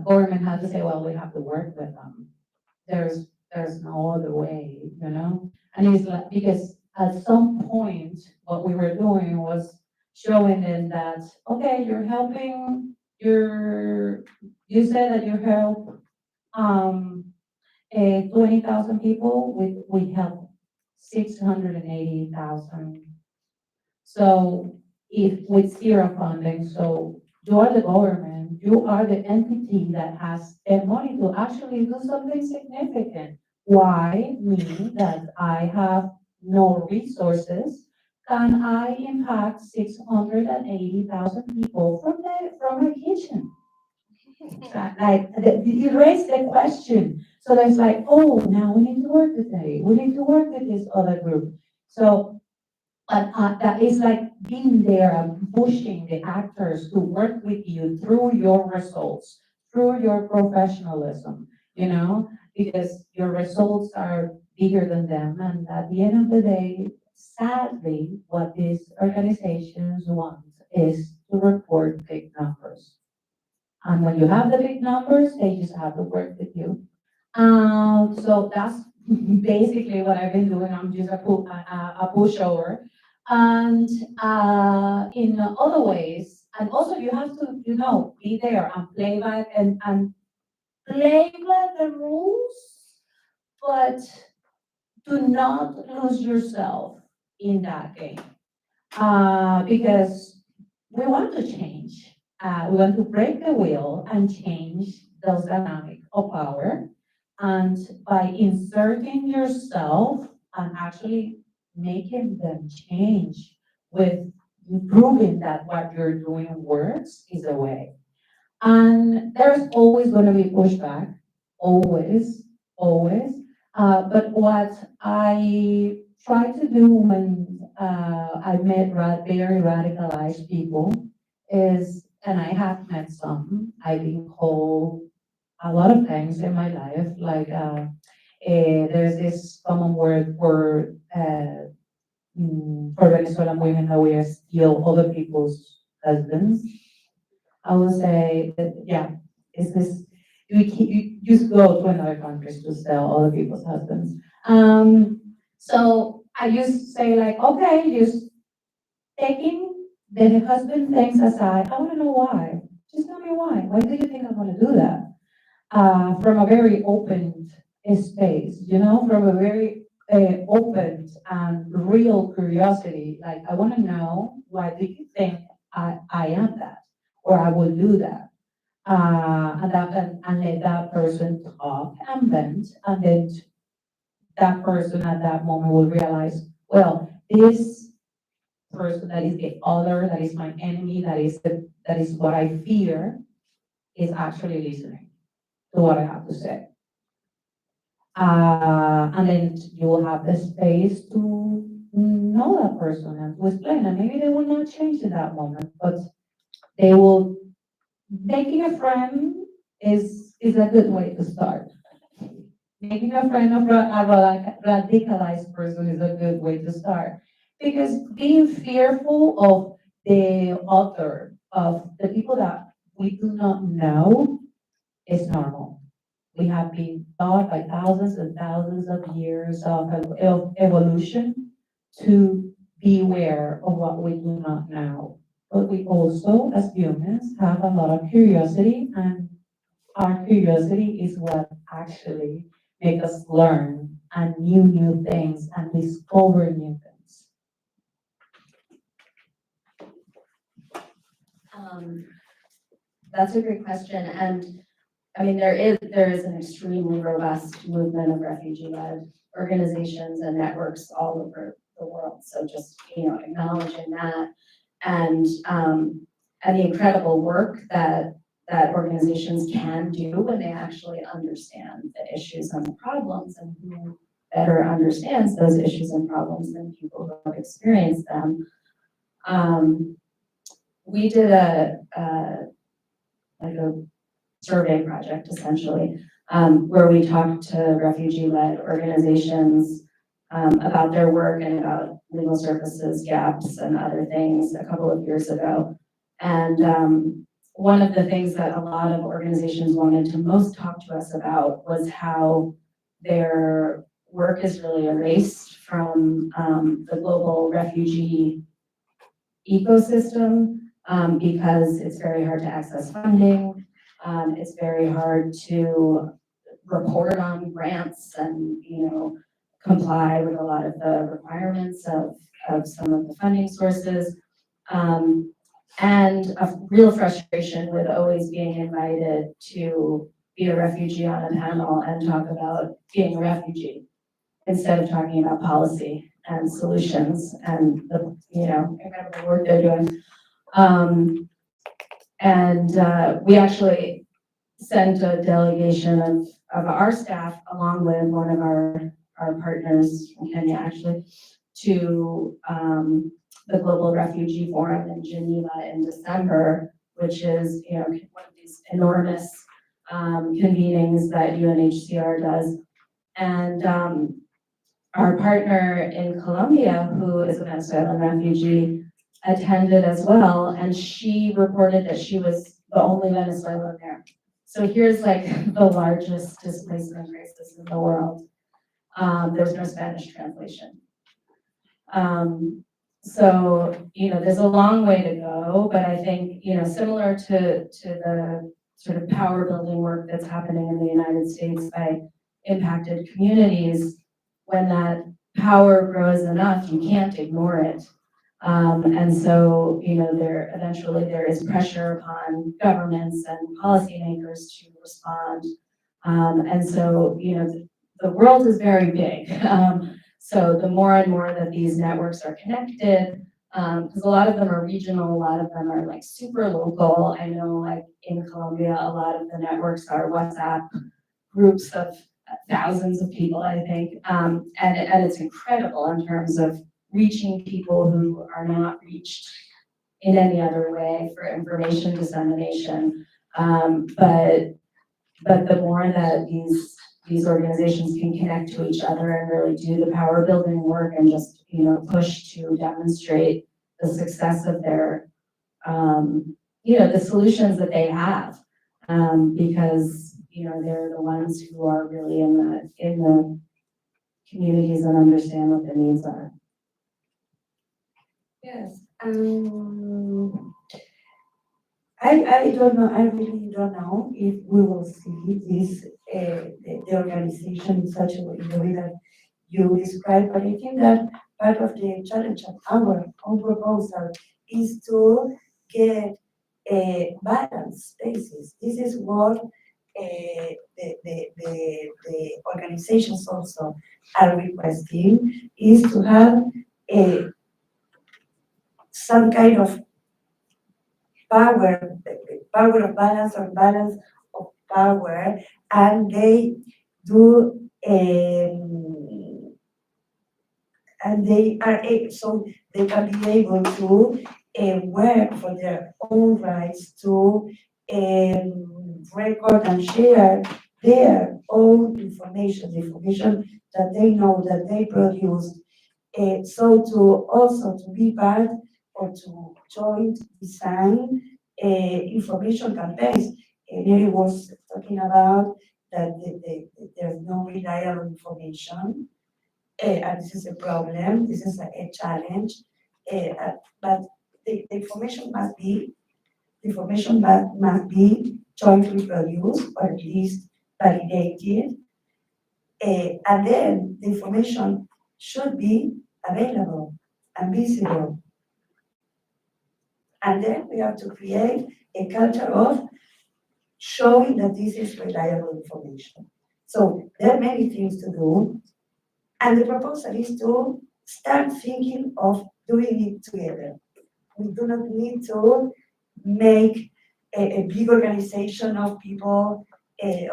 government had to say, well, we have to work with them. There's no other way, And it's like, because at some point, what we were doing was showing them that, okay, you're helping, you said that you help 20,000 people, we help 680,000
So if with zero funding, so you are the government, you are the entity that has the money to actually do something significant. Why me that I have no resources, can I impact 680,000 people from my kitchen? You raise the question. So there's like, oh, now we need to work today. We need to work with this other group. So, but that is like being there and pushing the actors to work with you through your results, through your professionalism, because your results are bigger than them. And at the end of the day, sadly, what these organizations want is to report big numbers. And when you have the big numbers, they just have to work with you. So that's basically what I've been doing. I'm just a pushover. And in other ways, and also you have to, be there and play by and play by the rules, but do not lose yourself in that game. Because we want to change. We want to break the wheel and change those dynamics of power. And by inserting yourself and actually making them change with proving that what you're doing works is a way. And there's always going to be pushback, always, always. But what I try to do when I met very radicalized people is, and I have met some, I've been called a lot of things in my life, like there's this common word for Venezuelan women that we steal other people's husbands. I would say that, yeah, it's this, you just go to another country to sell other people's husbands. So I used to say like, okay, just taking the husband things aside, I want to know why. Just tell me why. Why do you think I want to do that? From a very open space, from a very open and real curiosity. Like, I want to know, why do you think I am that? Or I will do that? And let that person talk and vent, and then that person at that moment will realize, well, this person that is the other, that is my enemy, that is what I fear, is actually listening to what I have to say. And then you will have the space to know that person and to explain. And maybe they will not change in that moment, but they will. Making a friend is a good way to start. Making a friend of a radicalized person is a good way to start. Because being fearful of the author, of the people that we do not know, is normal. We have been taught by thousands and thousands of years of evolution to beware of what we do not know. But we also, as humans, have a lot of curiosity, and our curiosity is what actually makes us learn and new things and discover new things.
That's a great question. And I mean, there is an extremely robust movement of refugee-led organizations and networks all over the world. So just, acknowledging that and the incredible work that organizations can do when they actually understand the issues and the problems, and who better understands those issues and problems than people who have experienced them. We did a survey project, essentially, where we talked to refugee-led organizations about their work and about legal services gaps and other things a couple of years ago. And one of the things that a lot of organizations wanted to most talk to us about was how their work is really erased from the global refugee ecosystem because it's very hard to access funding. It's very hard to report on grants and, comply with a lot of the requirements of some of the funding sources, and a real frustration with always being invited to be a refugee on a panel and talk about being a refugee instead of talking about policy and solutions and the, incredible work they're doing. We actually sent a delegation of our staff along with one of our partners from Kenya actually to the Global Refugee Forum in Geneva in December, which is one of these enormous convenings that UNHCR does. And our partner in Colombia, who is a Venezuelan refugee, attended as well, and she reported that she was the only Venezuelan there. So here's like the largest displacement crisis in the world. There's no Spanish translation. So, there's a long way to go, but I think, similar to the sort of power building work that's happening in the United States by impacted communities, when that power grows enough, you can't ignore it. And so, eventually there is pressure upon governments and policymakers to respond. And so, the world is very big. So the more and more that these networks are connected, because a lot of them are regional, a lot of them are like super local. I know like in Colombia, a lot of the networks are WhatsApp groups of thousands of people, I think. And it's incredible in terms of reaching people who are not reached in any other way for information dissemination. But the more that these organizations can connect to each other and really do the power building work and just, push to demonstrate the success of their, the solutions that they have. Because, they're the ones who are really in the communities and understand what the needs are.
Yes, I don't know, I really don't know if we will see this, the organization in such a way, the way that you described, but I think that part of the challenge of our own proposal is to get a balanced spaces. This is what the organizations also are requesting, is to have some kind of power of balance or balance of power, and they do, and they are so they can be able to work for their own rights to record and share their own information, the information that they know that they produce. So to also to be part or to join design information campaigns. Nadia was talking about that there's no reliable information, and this is a problem, this is a challenge, but the information must be jointly produced or at least validated, and then the information should be available and visible. And then we have to create a culture of showing that this is reliable information. So there are many things to do, and the proposal is to start thinking of doing it together. We do not need to make a big organization of people,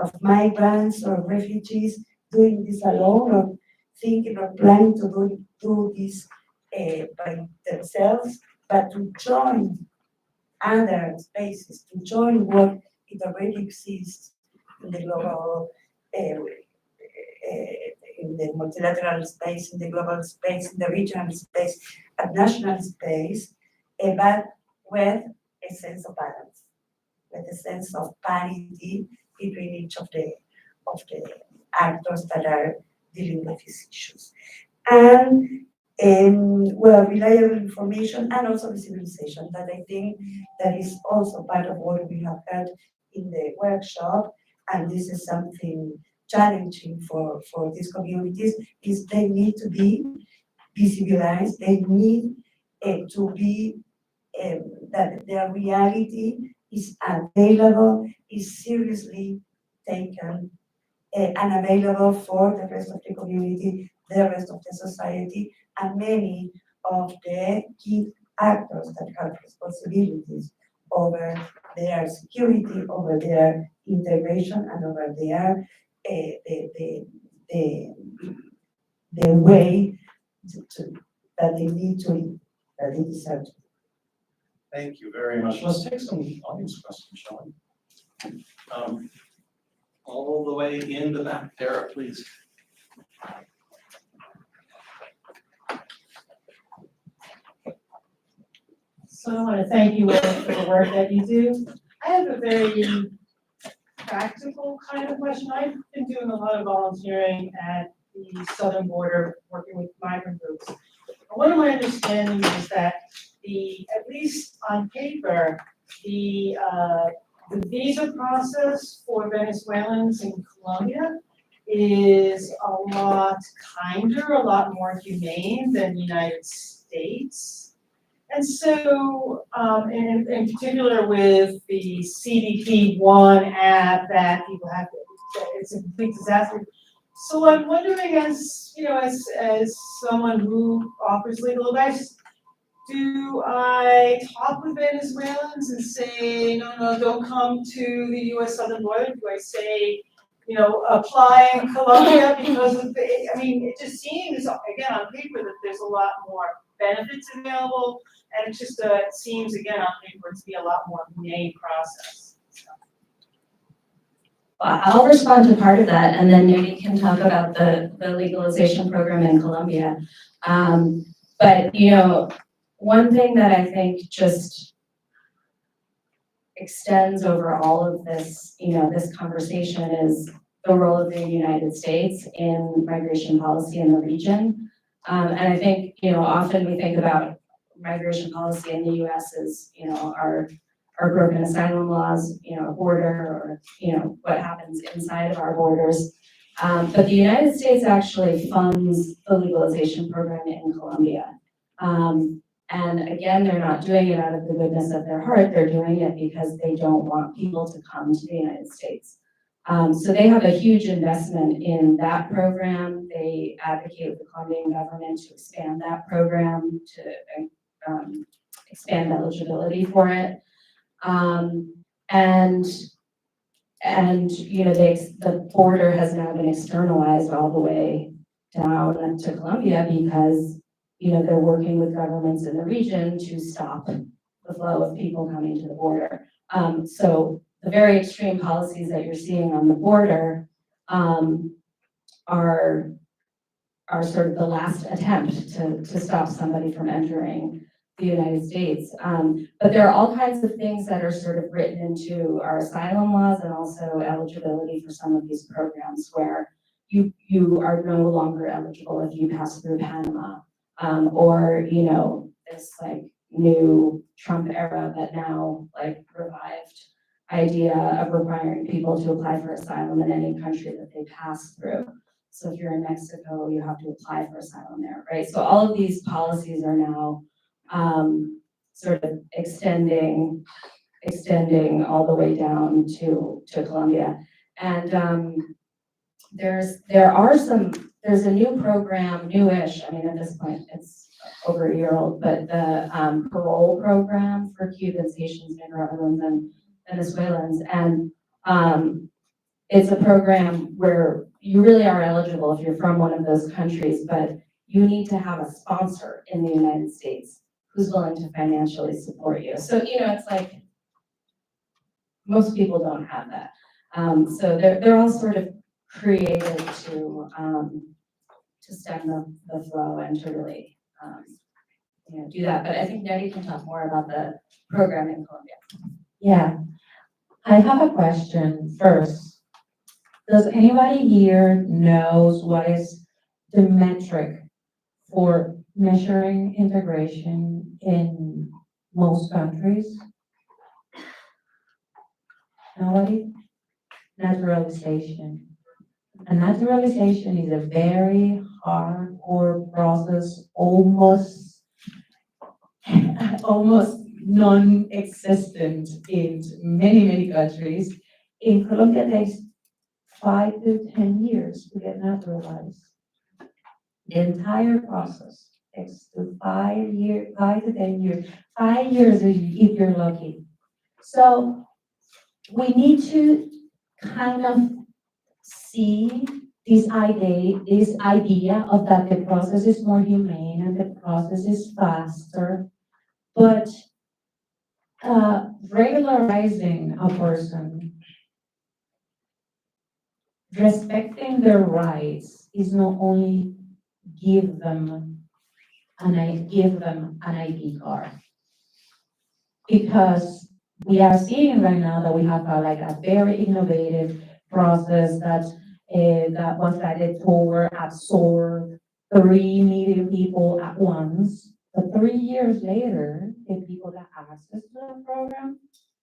of migrants or refugees doing this alone, or thinking or planning to do this by themselves, but to join other spaces, to join what it already exists in the global, in the multilateral space, in the global space, in the regional space, at national space, but with a sense of balance, with a sense of parity between each of the actors that are dealing with these issues. And well, reliable information and also visibilization, that I think that is also part of what we have heard in the workshop, and this is something challenging for these communities, is they need to be visibilized, they need to be, that their reality is available, is seriously taken, and available for the rest of the community, the rest of the society, and many of the key actors that have responsibilities over their security, over their integration, and over their the way that they need to, that they deserve to.
Thank you very much. Let's take some audience questions, shall we? All the way in the back there, please.
So I want to thank you all for the work that you do. I have a very practical kind of question. I've been doing a lot of volunteering at the southern border, working with migrant groups. And one of my understandings is that at least on paper, the visa process for Venezuelans in Colombia is a lot kinder, a lot more humane than the United States. And so, in particular with the CBP1 app that people have, it's a complete disaster. So I'm wondering, as you know, as someone who offers legal advice, do I talk with Venezuelans and say, no, don't come to the U.S. southern border? Do I say, apply in Colombia because of I mean, it just seems, again, on paper that there's a lot more benefits available, and it just it seems, again, on paper to be a lot more humane process.
Well, I'll respond to part of that, and then Nadia can talk about the legalization program in Colombia. But, one thing that I think just extends over all of this, this conversation is the role of the United States in migration policy in the region. And I think, often we think about migration policy in the U.S. as, our broken asylum laws, border, or, what happens inside of our borders. But the United States actually funds the legalization program in Colombia. And again, they're not doing it out of the goodness of their heart. They're doing it because they don't want people to come to the United States. So they have a huge investment in that program. They advocate with the Colombian government to expand that program, to expand eligibility for it. The border has now been externalized all the way down to Colombia because they're working with governments in the region to stop the flow of people coming to the border. So the very extreme policies that you're seeing on the border are sort of the last attempt to stop somebody from entering the United States. But there are all kinds of things that are sort of written into our asylum laws and also eligibility for some of these programs where you are no longer eligible if you pass through Panama. Or, this like new Trump era, but now like revived idea of requiring people to apply for asylum in any country that they pass through. So if you're in Mexico, you have to apply for asylum there, right? So all of these policies are now sort of extending all the way down to Colombia. And there's a new program, newish, I mean, at this point, it's over a year old, but the parole program for Cubans, Haitians, Nicaraguans, and Venezuelans. And it's a program where you really are eligible if you're from one of those countries, but you need to have a sponsor in the United States who's willing to financially support you. So, it's like, most people don't have that. So they're all sort of created to stem the flow and to really do that. But I think Nadia can talk more about the program in Colombia.
Yeah, I have a question first. Does anybody here knows what is the metric for measuring integration in most countries? Nobody? Naturalization. And naturalization is a very hardcore process, almost non-existent in many, many countries. In Colombia, it takes 5 to 10 years to get naturalized. The entire process takes to 5 to 10 years, 5 years if you're lucky. So we need to kind of see this idea of that the process is more humane and the process is faster, but regularizing a person, respecting their rights is not only give them an ID card. Because we are seeing right now that we have a very innovative process that was guided toward absorb 3 million people at once. But 3 years later, the people that have access to the program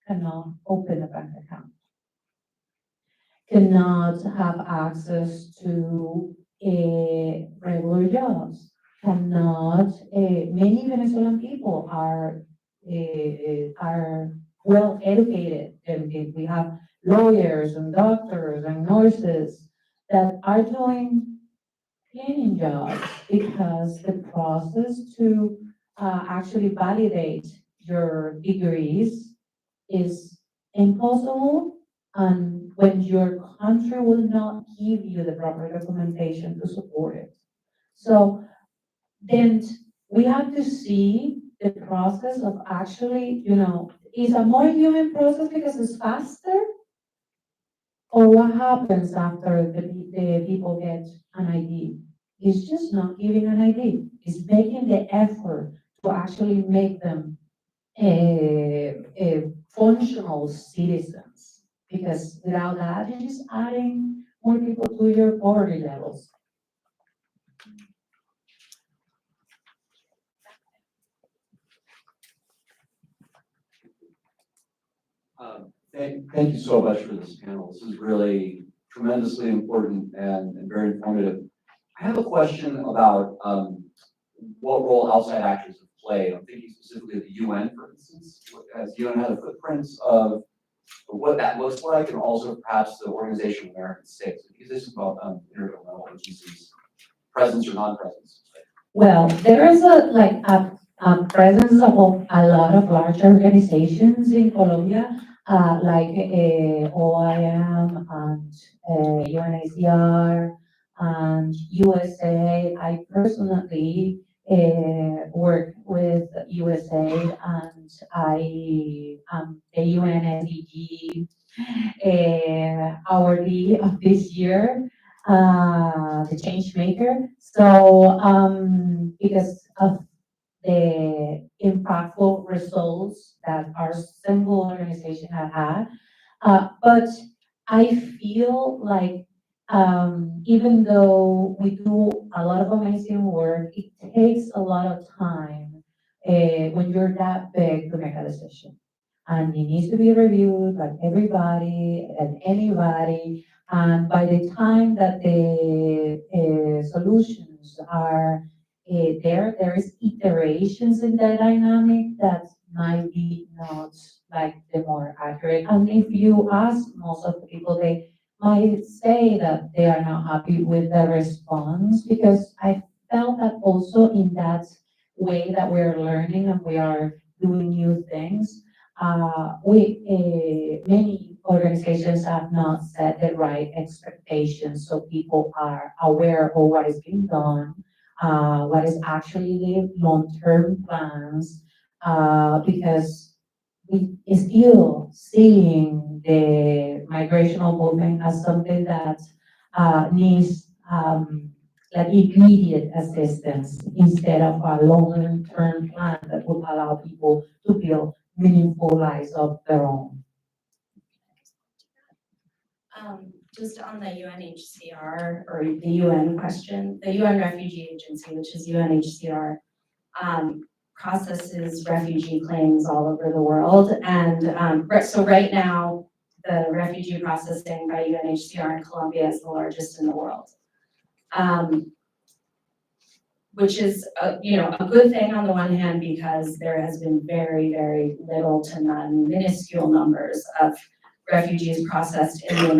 cannot open a bank account, cannot have access to regular jobs, cannot, many Venezuelan people are well educated, and we have lawyers and doctors and nurses that are doing cleaning jobs because the process to actually validate your degrees is impossible, and when your country will not give you the proper documentation to support it. So then we have to see the process of actually, is a more human process because it's faster? Or what happens after the people get an ID? It's just not giving an ID. It's making the effort to actually make them functional citizens. Because without that, you're just adding more people to your poverty levels.
Thank you so much for this panel. This is really tremendously important and very informative. I have a question about what role outside actors have played. I'm thinking specifically of the UN, for instance. Has the UN had a footprint of what that looks like, and also perhaps the Organization of American States, because this is about intergovernmental agencies, presence or non-presence.
Well, there is a presence of a lot of large organizations in Colombia, like OIM and UNHCR and USA. I personally work with USA, and I am the UN SDG awardee of this year, the change maker. So because of the impactful results that our single organization have had. But I feel like even though we do a lot of amazing work, it takes a lot of time when you're that big to make a decision. And it needs to be reviewed by everybody and anybody. And by the time that the solutions are there is iterations in the dynamic that might be not like the more accurate. And if you ask most of the people, they might say that they are not happy with the response, because I felt that also in that way that we're learning and we are doing new things, many organizations have not set the right expectations so people are aware of what is being done, what is actually the long-term plans, because we still seeing the migrational movement as something that needs like immediate assistance instead of a long-term plan that would allow people to build meaningful lives of their own.
Just on the UNHCR or the UN question, the UN Refugee Agency, which is UNHCR, processes refugee claims all over the world. And so right now, the refugee processing by UNHCR in Colombia is the largest in the world. Which is, a good thing on the one hand, because there has been very, very little to none, minuscule numbers of refugees processed in the